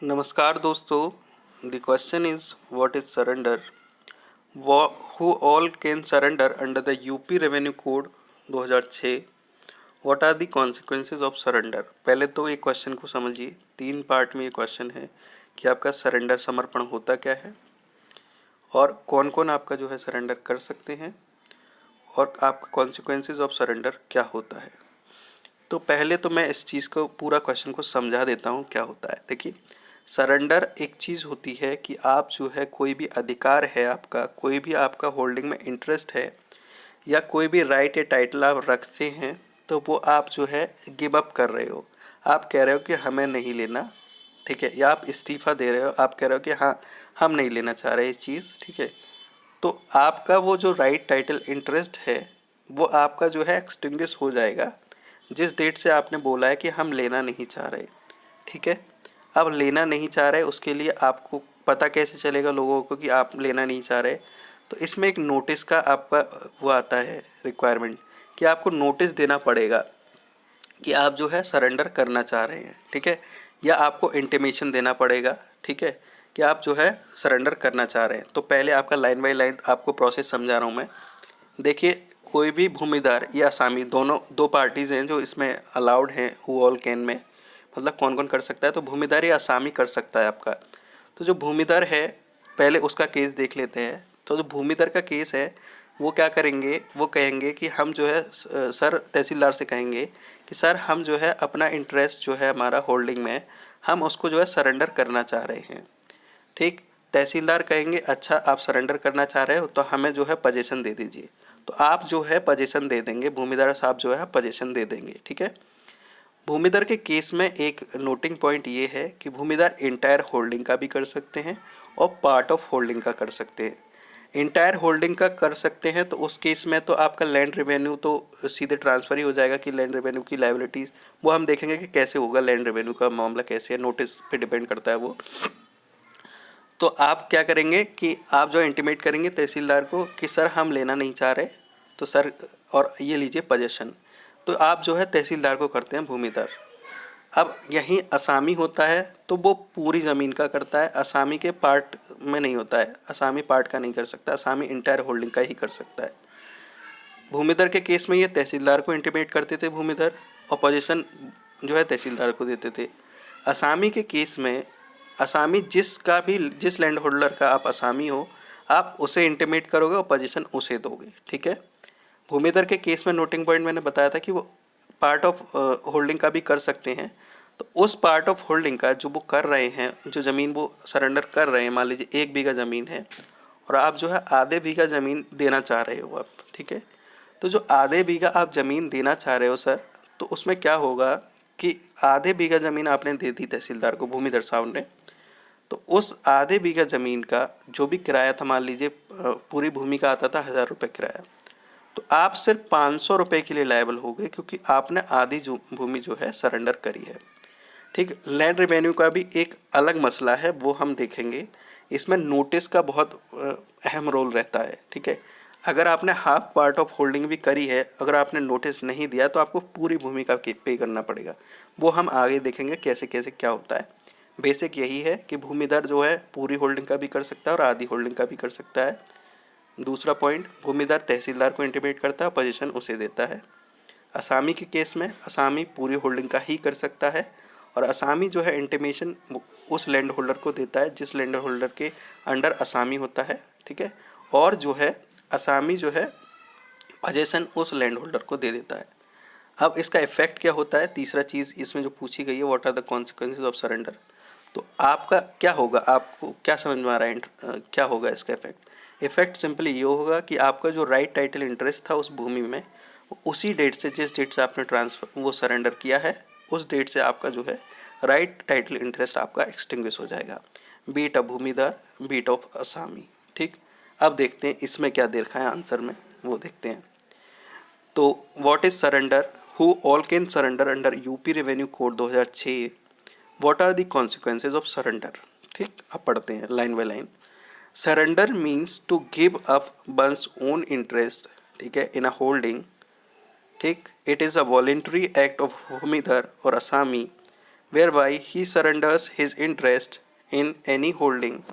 नमस्कार दोस्तों, the question is what is surrender. Who all can surrender under the UP revenue code 2006। What are the consequences of surrender. पहले तो ये question को समझिए, 3 part में ये क्वेश्चन है कि आपका सरेंडर समर्पण होता क्या है और कौन कौन आपका जो है सरेंडर कर सकते हैं और आपका कॉन्सिक्वेंसेज ऑफ सरेंडर क्या होता है। तो पहले तो मैं इस चीज़ को पूरा क्वेश्चन को समझा देता हूँ क्या होता है। देखिए, सरेंडर एक चीज़ होती है कि आप जो है कोई भी अधिकार है आपका, कोई भी आपका होल्डिंग में इंटरेस्ट है या कोई भी राइट या टाइटल आप रखते हैं, तो वो आप जो है गिव अप कर रहे हो। आप कह रहे हो कि हमें नहीं लेना, ठीक है, या आप इस्तीफ़ा दे रहे हो, आप कह रहे हो कि हाँ हम नहीं लेना चाह रहे इस चीज़, ठीक है। तो आपका वो जो राइट टाइटल इंटरेस्ट है वो आपका जो है एक्सटिंग्विश हो जाएगा जिस डेट से आपने बोला है कि हम लेना नहीं चाह रहे, ठीक है। अब लेना नहीं चाह रहे उसके लिए आपको पता कैसे चलेगा लोगों को कि आप लेना नहीं चाह रहे। तो इसमें एक नोटिस का आपका वो आता है रिक्वायरमेंट कि आपको नोटिस देना पड़ेगा कि आप जो है सरेंडर करना चाह रहे हैं, ठीक है, या आपको इंटीमेशन देना पड़ेगा, ठीक है, कि आप जो है सरेंडर करना चाह रहे हैं। तो पहले आपका लाइन बाय लाइन आपको प्रोसेस समझा रहा हूँ मैं। देखिए, कोई भी भूमिदार या असामी दोनों दो पार्टीज़ हैं जो इसमें अलाउड हैं हु ऑल कैन में, मतलब कौन कौन कर सकता है। तो भूमिदार या असामी कर सकता है आपका। तो जो भूमिदार है पहले उसका केस देख लेते हैं। तो जो भूमिदार का केस है वो क्या करेंगे, वो कहेंगे कि हम जो है सर तहसीलदार से कहेंगे कि सर हम जो है अपना इंटरेस्ट जो है हमारा होल्डिंग में, हम उसको जो है सरेंडर करना चाह रहे हैं, ठीक। तहसीलदार कहेंगे अच्छा आप सरेंडर करना चाह रहे हो तो हमें जो है पोजीशन दे दीजिए। तो आप जो है पोजीशन दे देंगे, भूमिदार साहब जो है पोजीशन दे देंगे, ठीक है। भूमिदार के केस में एक नोटिंग पॉइंट ये है कि भूमिदार इंटायर होल्डिंग का भी कर सकते हैं और पार्ट ऑफ होल्डिंग का कर सकते हैं। इंटायर होल्डिंग का कर सकते हैं तो उस केस में तो आपका लैंड रेवेन्यू तो सीधे ट्रांसफ़र ही हो जाएगा कि लैंड रेवेन्यू की लायबिलिटीज़ वो हम देखेंगे कि कैसे होगा, लैंड रेवेन्यू का मामला कैसे है, नोटिस पे डिपेंड करता है वो। तो आप क्या करेंगे कि आप जो इंटीमेट करेंगे तहसीलदार को कि सर हम लेना नहीं चाह रहे, तो सर और ये लीजिए पोजीशन। तो आप जो है तहसीलदार को करते हैं भूमिदार। अब यहीं असामी होता है तो वो पूरी ज़मीन का करता है, असामी के पार्ट में नहीं होता है, असामी पार्ट का नहीं कर सकता, असामी इंटायर होल्डिंग का ही कर सकता है। भूमिदार के केस में ये तहसीलदार को इंटीमेट करते थे भूमिदार, और पोजीशन जो है तहसीलदार को देते थे। असामी के केस में असामी जिसका भी जिस लैंड होल्डर का आप असामी हो आप उसे इंटीमेट करोगे और पोजीशन उसे दोगे, ठीक है। भूमिधर के केस में नोटिंग पॉइंट मैंने बताया था कि वो पार्ट ऑफ होल्डिंग का भी कर सकते हैं। तो उस पार्ट ऑफ होल्डिंग का जो वो कर रहे हैं, जो ज़मीन वो सरेंडर कर रहे हैं, मान लीजिए 1 बीघा ज़मीन है और आप जो है आधे बीघा ज़मीन देना चाह रहे हो आप, ठीक है। तो जो आधे बीघा आप ज़मीन देना चाह रहे हो सर, तो उसमें क्या होगा कि आधे बीघा ज़मीन आपने दे दी तहसीलदार को, भूमिधर साहब ने। तो उस आधे बीघा ज़मीन का जो भी किराया था, मान लीजिए पूरी भूमि का आता था 1000 रुपये किराया, तो आप सिर्फ 500 रुपये के लिए लायबल हो गए क्योंकि आपने आधी जो भूमि जो है सरेंडर करी है, ठीक। लैंड रेवेन्यू का भी एक अलग मसला है, वो हम देखेंगे। इसमें नोटिस का बहुत अहम रोल रहता है, ठीक है। अगर आपने हाफ पार्ट ऑफ होल्डिंग भी करी है, अगर आपने नोटिस नहीं दिया तो आपको पूरी भूमि का पे करना पड़ेगा। वो हम आगे देखेंगे कैसे कैसे क्या होता है। बेसिक यही है कि भूमिदार जो है पूरी होल्डिंग का भी कर सकता है और आधी होल्डिंग का भी कर सकता है। दूसरा पॉइंट, भूमिदार तहसीलदार को इंटीमेट करता है, पोजीशन उसे देता है। असामी के केस में असामी पूरी होल्डिंग का ही कर सकता है और असामी जो है इंटीमेशन उस लैंड होल्डर को देता है जिस लैंड होल्डर के अंडर असामी होता है, ठीक है। और जो है असामी जो है पोजीशन उस लैंड होल्डर को दे देता है। अब इसका इफेक्ट क्या होता है, तीसरा चीज़ इसमें जो पूछी गई है, what are the consequences of surrender. तो आपका क्या होगा, आपको क्या समझ में आ रहा है क्या होगा इसका इफेक्ट। इफेक्ट सिंपली ये होगा कि आपका जो राइट टाइटल इंटरेस्ट था उस भूमि में, उसी डेट से, जिस डेट से आपने ट्रांसफर वो सरेंडर किया है, उस डेट से आपका जो है राइट टाइटल इंटरेस्ट आपका एक्सटिंग्विश हो जाएगा, बीट ऑफ भूमिदार, बीट ऑफ असामी, ठीक। अब देखते हैं इसमें क्या दे रखा है आंसर में, वो देखते हैं। तो what is surrender, who all can surrender under UP revenue code 2006। What are the consequences of surrender, ठीक। अब पढ़ते हैं line by line. Surrender means to give up one's own interest, ठीक है, इन अ होल्डिंग, ठीक। It is a voluntary act of bhumidhar और asami whereby he surrenders his interest in any holding.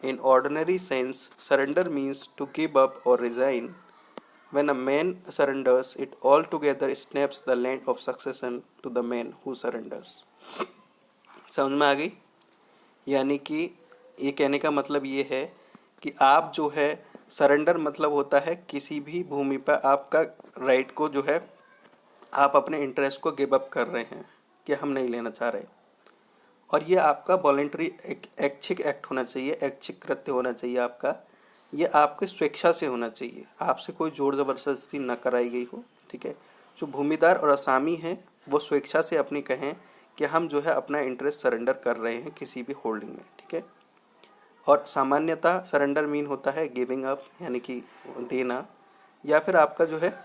In ordinary sense, surrender means to give up or resign. When a man surrenders, it altogether snaps the land of succession to the man who surrenders. समझ में आ गई? यानी कि ये कहने का मतलब ये है कि आप जो है सरेंडर मतलब होता है किसी भी भूमि पर आपका राइट को जो है आप अपने इंटरेस्ट को गिव अप कर रहे हैं कि हम नहीं लेना चाह रहे, और ये आपका वॉलेंट्री ऐच्छिक एक्ट होना चाहिए, ऐच्छिक कृत्य होना चाहिए आपका, ये आपके स्वेच्छा से होना चाहिए, आपसे कोई जोर ज़बरदस्ती न कराई गई हो। ठीक है, जो भूमिदार और असामी हैं वो स्वेच्छा से अपनी कहें कि हम जो है अपना इंटरेस्ट सरेंडर कर रहे हैं किसी भी होल्डिंग में। ठीक है, और सामान्यतः सरेंडर मीन होता है गिविंग अप यानी कि देना, या फिर आपका जो है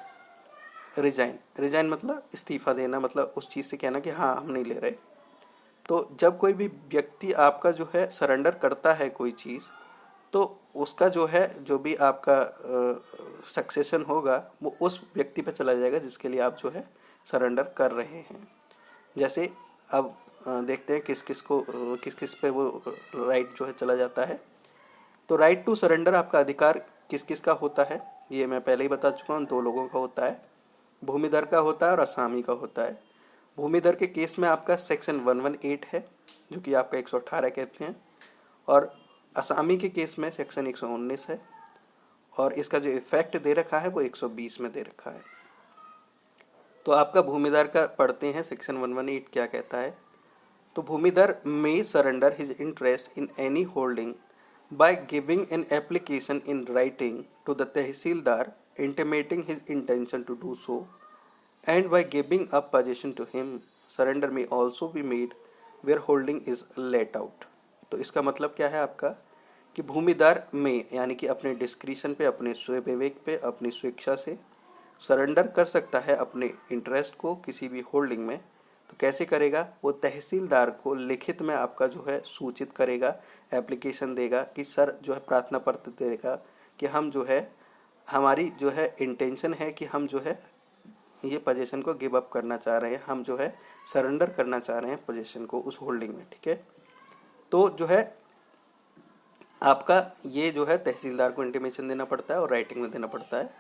रिजाइन, रिजाइन मतलब इस्तीफ़ा देना, मतलब उस चीज़ से कहना कि हाँ हम नहीं ले रहे। तो जब कोई भी व्यक्ति आपका जो है सरेंडर करता है कोई चीज़, तो उसका जो है जो भी आपका सक्सेशन होगा वो उस व्यक्ति पर चला जाएगा जिसके लिए आप जो है सरेंडर कर रहे हैं। जैसे अब देखते हैं किस किस को किस किस पे वो राइट जो है चला जाता है। तो राइट टू सरेंडर आपका अधिकार किस किस का होता है, ये मैं पहले ही बता चुका हूँ, दो लोगों का होता है, भूमिधर का होता है और असामी का होता है। भूमिधर के केस में आपका सेक्शन 118 है जो कि आपका 118 कहते हैं, और असामी के केस में सेक्शन 119 है, और इसका जो इफेक्ट दे रखा है वो 120 में दे रखा है। तो आपका भूमिधर का पढ़ते हैं सेक्शन 118 क्या कहता है। तो bhumidhar may surrender his interest in any holding by giving an application in writing to the tehsildar intimating his intention to do so, and by giving up possession to him. Surrender may also be made where holding is let out. तो इसका मतलब क्या है आपका कि भूमिदार में यानी कि अपने डिस्क्रिशन पे, अपने स्व विवेक पे, अपनी स्वेच्छा से सरेंडर कर सकता है अपने इंटरेस्ट को किसी भी होल्डिंग में। तो कैसे करेगा, वो तहसीलदार को लिखित में आपका जो है सूचित करेगा, एप्लीकेशन देगा कि सर जो है प्रार्थना पत्र देगा कि हम जो है हमारी जो है इंटेंशन है कि हम जो है ये पोजीशन को गिव अप करना चाह रहे हैं, हम जो है सरेंडर करना चाह रहे हैं पोजीशन को उस होल्डिंग में। ठीक है, तो जो है आपका ये जो है तहसीलदार को इंटीमेशन देना पड़ता है और राइटिंग में देना पड़ता है।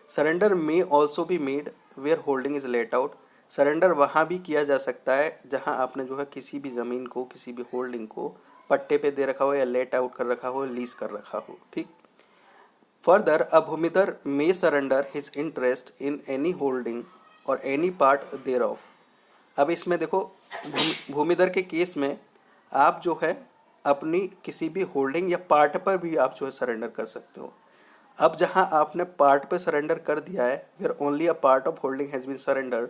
Surrender may also be made where holding is let out. Surrender वहाँ भी किया जा सकता है जहाँ आपने जो है किसी भी ज़मीन को, किसी भी होल्डिंग को पट्टे पे दे रखा हो या लेट आउट कर रखा हो, लीज कर रखा हो। ठीक, further a bhumidhar may surrender his interest in any holding और एनी पार्ट देयर ऑफ। अब इसमें देखो भूमिधर के केस में आप जो है अपनी किसी भी होल्डिंग या पार्ट पर भी आप जो है सरेंडर कर सकते हो। अब जहाँ आपने पार्ट पे सरेंडर कर दिया है, where only a part of holding has been surrender,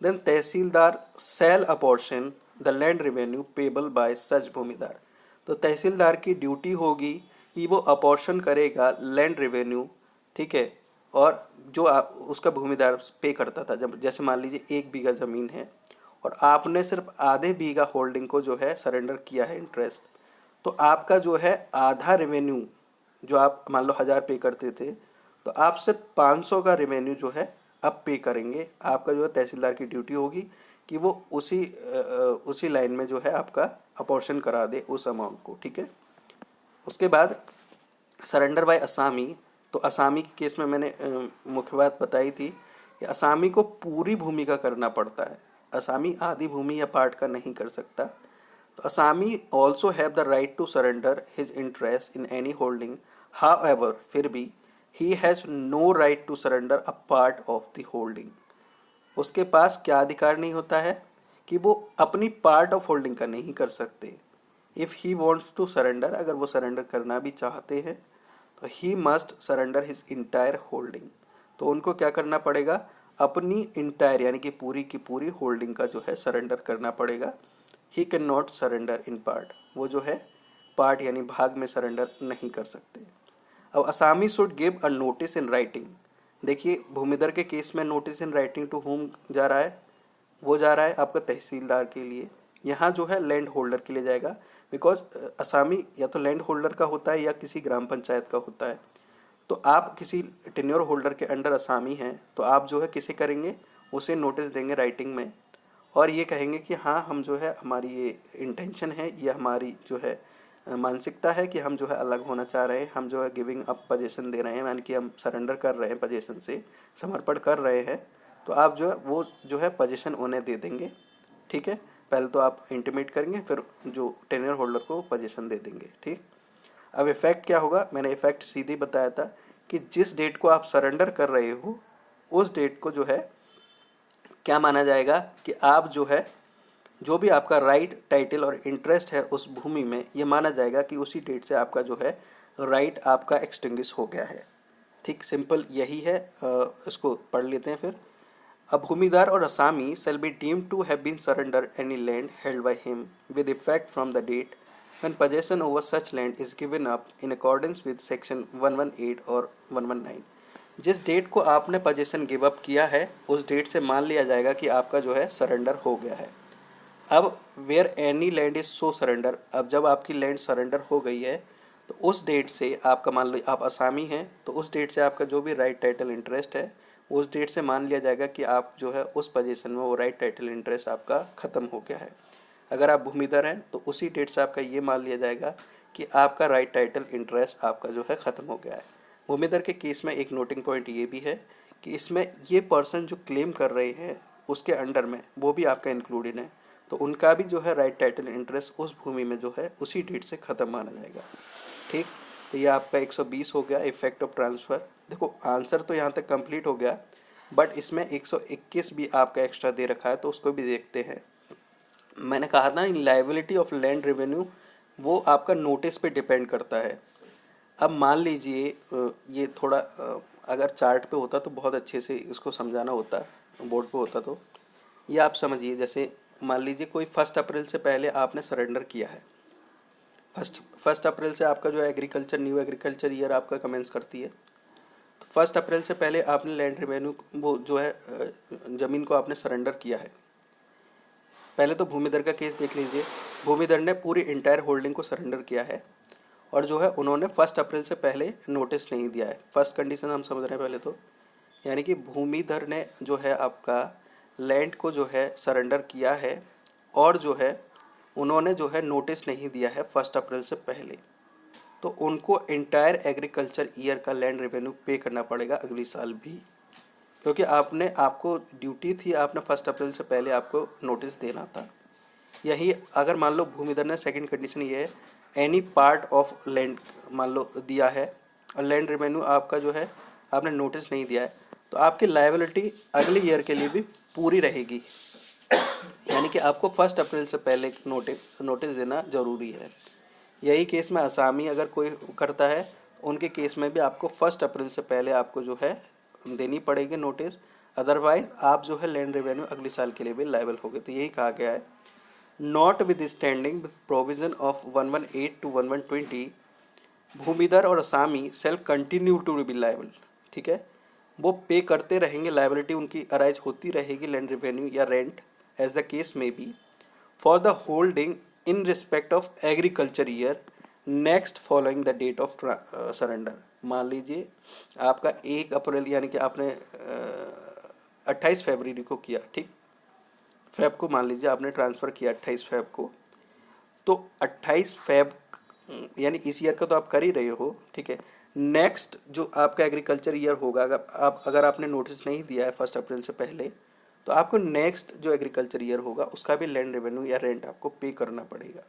then tehsildar shall apportion the land revenue payable by such bhumidhar. तो तहसीलदार की ड्यूटी होगी कि वो अपॉर्शन करेगा लैंड रेवेन्यू। ठीक है, और जो उसका भूमिदार पे करता था, जब जैसे मान लीजिए 1 बीघा ज़मीन है और आपने सिर्फ आधे बीघा होल्डिंग को जो है सरेंडर किया है इंटरेस्ट, तो आपका जो है आधा रेवेन्यू जो आप मान लो 1000 पे करते थे, तो आप सिर्फ 500 का रेवेन्यू जो है अब पे करेंगे। आपका जो है तहसीलदार की ड्यूटी होगी कि वो उसी लाइन में जो है आपका अपॉर्शन करा दे उस अमाउंट को। ठीक है, उसके बाद सरेंडर बाय असामी। तो असामी के केस में मैंने मुख्य बात बताई थी कि असामी को पूरी भूमि का करना पड़ता है, असामी आधी भूमि या पार्ट का नहीं कर सकता। तो asami also have the right to surrender his interest in any holding, however फिर भी he has no right to surrender a part of the holding. उसके पास क्या अधिकार नहीं होता है कि वो अपनी पार्ट ऑफ होल्डिंग का नहीं कर सकते। If he wants to surrender, अगर वो सरेंडर करना भी चाहते हैं तो he must surrender his entire holding. तो उनको क्या करना पड़ेगा, अपनी इंटायर यानी कि पूरी की पूरी होल्डिंग का जो है सरेंडर करना पड़ेगा। He can not surrender in part, वो जो है पार्ट यानी भाग में सरेंडर नहीं कर सकते। अब asami should give a notice in writing. देखिए भूमिधर के केस में notice in writing to whom जा रहा है, वो जा रहा है आपका तहसीलदार के लिए। यहाँ जो है लैंड होल्डर के लिए जाएगा, बिकॉज असामी या तो लैंड होल्डर का होता है या किसी ग्राम पंचायत का होता है। तो आप किसी टेन्योर होल्डर के अंडर असामी हैं तो आप जो है किसे करेंगे, उसे नोटिस देंगे राइटिंग में, और ये कहेंगे कि हाँ हम जो है हमारी ये इंटेंशन है, ये हमारी जो है मानसिकता है कि हम जो है अलग होना चाह रहे हैं, हम जो है गिविंग अप पोजीशन दे रहे हैं, यानी कि हम सरेंडर कर रहे हैं पोजीशन से, समर्पण कर रहे हैं। तो आप जो है वो जो है पोजीशन उन्हें दे देंगे। ठीक है, पहले तो आप इंटीमेट करेंगे, फिर जो टेन्योर होल्डर को पोजीशन दे देंगे। ठीक, अब इफ़ेक्ट क्या होगा, मैंने इफ़ेक्ट सीधे बताया था कि जिस डेट को आप सरेंडर कर रहे हो उस डेट को जो है क्या माना जाएगा कि आप जो है जो भी आपका राइट, टाइटल और इंटरेस्ट है उस भूमि में, ये माना जाएगा कि उसी डेट से आपका जो है राइट आपका एक्सटिंग्विश हो गया है। ठीक, सिंपल यही है। इसको पढ़ लेते हैं फिर। अ भूमिदार और असामी shall be deemed to have been surrendered any land held by him with effect from the date when possession over such land is given up in accordance with section 118 और 119। जिस डेट को आपने पोजेसन गिव अप किया है उस date से मान लिया जाएगा कि आपका जो है सरेंडर हो गया है। अब where any land is so surrender, अब जब आपकी लैंड सरेंडर हो गई है तो उस डेट से आपका, मान लो आप असामी हैं, तो उस डेट से आपका जो भी राइट, टाइटल, इंटरेस्ट है उस डेट से मान लिया जाएगा कि आप जो है उस पोजीशन में वो राइट, टाइटल, इंटरेस्ट आपका ख़त्म हो गया है। अगर आप भूमिधर हैं तो उसी डेट से आपका ये मान लिया जाएगा कि आपका राइट, टाइटल, इंटरेस्ट आपका जो है ख़त्म हो गया है। भूमिधर के केस में एक नोटिंग पॉइंट ये भी है कि इसमें ये पर्सन जो क्लेम कर रहे हैं उसके अंडर में वो भी आपका इंक्लूडेड है, तो उनका भी जो है राइट, टाइटल, इंटरेस्ट उस भूमि में जो है उसी डेट से ख़त्म माना जाएगा। ठीक, तो ये आपका 120 हो गया इफेक्ट ऑफ ट्रांसफ़र। देखो आंसर तो यहाँ तक कंप्लीट हो गया, बट इसमें 121 भी आपका एक्स्ट्रा दे रखा है, तो उसको भी देखते हैं। मैंने कहा था लायबिलिटी ऑफ लैंड रेवेन्यू वो आपका नोटिस पे डिपेंड करता है। अब मान लीजिए ये थोड़ा अगर चार्ट पे होता तो बहुत अच्छे से इसको समझाना होता, बोर्ड पे होता तो। ये आप समझिए, जैसे मान लीजिए कोई 1 अप्रैल से पहले आपने सरेंडर किया है। फर्स्ट अप्रैल से आपका जो एग्रीकल्चर, न्यू एग्रीकल्चर ईयर आपका कमेंस करती है। तो 1 अप्रैल से पहले आपने लैंड रेवेन्यू वो जो है ज़मीन को आपने सरेंडर किया है। पहले तो भूमिधर का केस देख लीजिए। भूमिधर ने पूरी इंटायर होल्डिंग को सरेंडर किया है और जो है उन्होंने 1 अप्रैल से पहले नोटिस नहीं दिया है। फर्स्ट कंडीशन हम समझ रहे हैं पहले तो, यानी कि भूमिधर ने जो है आपका लैंड को जो है सरेंडर किया है और जो है उन्होंने जो है नोटिस नहीं दिया है 1 अप्रैल से पहले, तो उनको इंटायर एग्रीकल्चर ईयर का लैंड रेवेन्यू पे करना पड़ेगा अगली साल भी, क्योंकि आपको ड्यूटी थी, आपने 1 अप्रैल से पहले आपको नोटिस देना था। यही अगर मान लो भूमिधर ने, सेकंड कंडीशन ये है, एनी पार्ट ऑफ लैंड मान लो दिया है और लैंड रेवेन्यू आपका जो है आपने नोटिस नहीं दिया है, तो आपकी लायबिलिटी अगले ईयर के लिए भी पूरी रहेगी। यानी कि आपको 1 अप्रैल से पहले नोटिस देना ज़रूरी है। यही केस में असामी अगर कोई करता है, उनके केस में भी आपको 1 अप्रैल से पहले आपको जो है देनी पड़ेगी नोटिस, अदरवाइज आप जो है लैंड रेवेन्यू अगले साल के लिए भी लायबल होगे। तो यही कहा गया है, notwithstanding provision of 118 to 120 bhumidhar और asami shall continue to be liable. ठीक है, वो पे करते रहेंगे, लायबिलिटी उनकी अराइज होती रहेगी लैंड रेवेन्यू या rent as the case may be for the holding in respect of agriculture year next following the date of surrender. मान लीजिए आपका 1 अप्रैल यानी कि आपने 28 फरवरी को किया। ठीक, फेब को मान लीजिए आपने ट्रांसफ़र किया 28 फेब को, तो 28 फेब यानी इस ईयर का तो आप कर ही रहे हो। ठीक है, नेक्स्ट जो आपका एग्रीकल्चर ईयर होगा, अगर आपने नोटिस नहीं दिया है 1 अप्रैल से पहले, तो आपको नेक्स्ट जो एग्रीकल्चर ईयर होगा उसका भी लैंड रेवेन्यू या रेंट आपको पे करना पड़ेगा।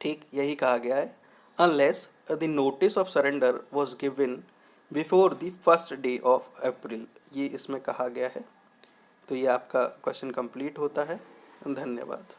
ठीक, यही कहा गया है, unless the notice of surrender was given before the first day of April, ये इसमें कहा गया है। तो ये आपका क्वेश्चन कंप्लीट होता है। धन्यवाद।